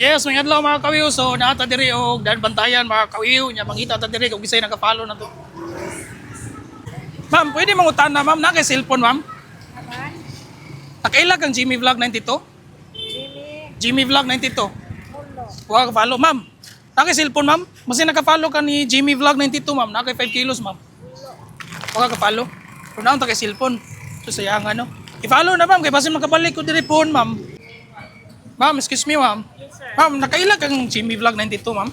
Yes, may adlaw mga kawiw. So naata diri og dan bantayan mga kawiw nya mangita ta diri kung gisay naka-follow na to. Ma'am, pwede mangutan na ma'am, na kay cellphone ma'am. Aman? Nakailag kang Jimmy Vlog 92? Jimmy, Jimmy Vlog 92. Mulo. Huwag ka follow ma'am. Na kay cellphone ma'am. Kasi naka-follow ka ni Jimmy Vlog 92 ma'am. Na kay 5 kilos ma'am. Huwag ka follow. Kung naon ta kay cellphone. So sayang ano. I-follow na ma'am kay basin makabalik ko diri phone ma'am. Ma'am, excuse me ma'am. Yes, sir. Ma'am, nakailag kang Jimmy Vlog 92 ma'am.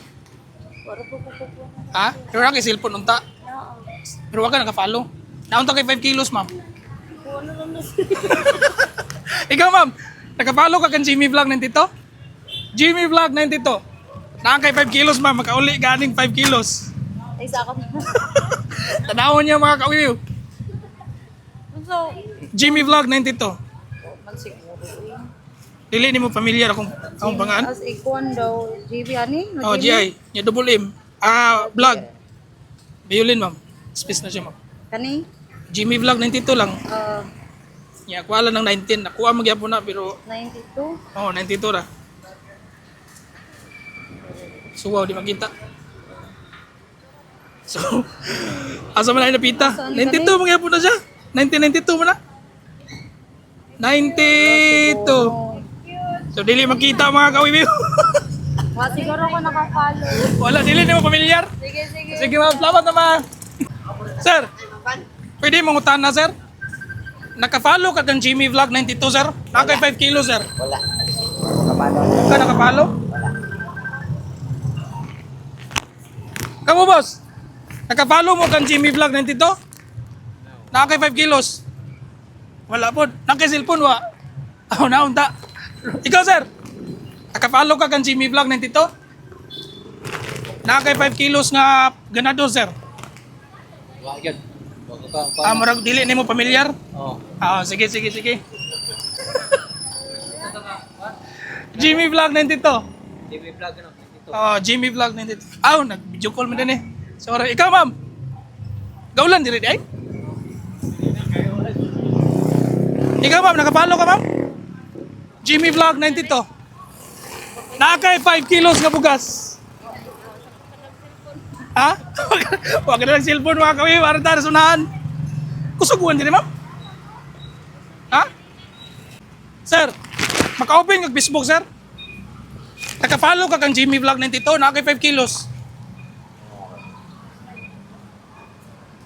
Wala po po. Ha? Pero na kay cellphone unta. No. Pero wag ka naka-follow. Naunta kay 5 kilos, ma'am. Wala lang na Ikaw, ma'am, naka-follow ka kan Jimmy Vlog 92? Jimmy Vlog 92. Na kay 5 kilos, ma'am. Makauli ganing 5 kilos. Ay, sa ako. Tanawon niya mga kawiw. So, Jimmy Vlog 92. magsiguro. Dili ni mo familiar akong pangaan. As ikuan daw, GB ani? Oh, GI. Nya double M. Vlog. Violin, ma'am. Space na siya, ma'am. Kani? Jimmy Vlog 92 lang. Uh, Kuha lang ng 19. Nakuha magyapon na pero 92? 92 ra. So wow, di makita. So, asa man ay napita? Saan 92 kani? magyapon na siya. 1992 mo na. 92. Oh. So dili makita mga kawibiw. Wa siguro ko naka-follow. Wala, dili ni mo familiar. Sige, sige. Sige ma'am, salamat naman. Sir, pwede mangutan na sir? Naka-follow ka kang Jimmy Vlog 92 sir? Nakay 5 kilos sir? Wala. Huwag ka nakapalo? Kamu boss? Nakapalo mo kang Jimmy Vlog 92? Nakay 5 kilos? Wala po. Nakay cellphone wa? Ako na unta. Ikaw sir? Nakapalo ka kang Jimmy Vlog 92? Nakay 5 kilos nga ganado sir? Wala yun. Wala ka. Murag dili nimo pamilyar? Oo. Sige. Jimmy Vlog 92. TV vlog ano. Ito. Jimmy Vlog 92. Nag-video call mo din eh. Sorry. Ikaw, ma'am. Gaulan diri ay? Ikaw, ma'am. Nakapalo ka, ma'am? Jimmy Vlog 92. Nakakay 5 kilos nga bugas. Ha? Huwag ka na ng cellphone mga kami. Para tayo sunahan. Kusuguan din, ma'am? Ha? Sir, maka-open ng Facebook, sir. Naka-follow ka kang Jimmy Vlog 92, nakakay 5 kilos.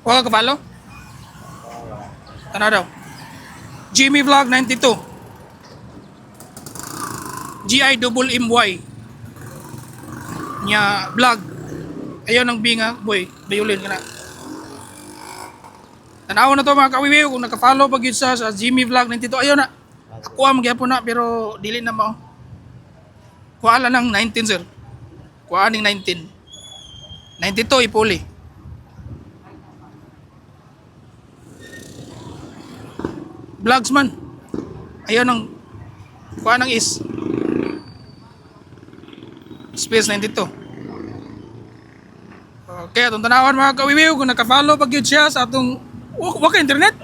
Huwag ka follow? Tana daw. Jimmy Vlog 92. GIMMY. Nya vlog. Ayaw ng binga, boy. Violin ka na. Tanaw na to mga kawiwiw kung naka-follow pag yun sa Jimmy Vlog 92. Ayaw na. Kuha magyapon na pero dili na mo. Kuha lang ng 19 sir. Kuha ng 19. 92 ipuli. Vlogs man. Ayaw ng kuha ng is. Space 92. Okay, atong tanawan mga kawiwiw kung naka-follow pag yun siya sa atong waka internet.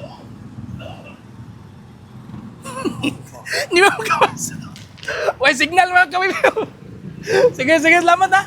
Hindi mo makabasa. Way signal mga kawibiw. Sige, salamat ha.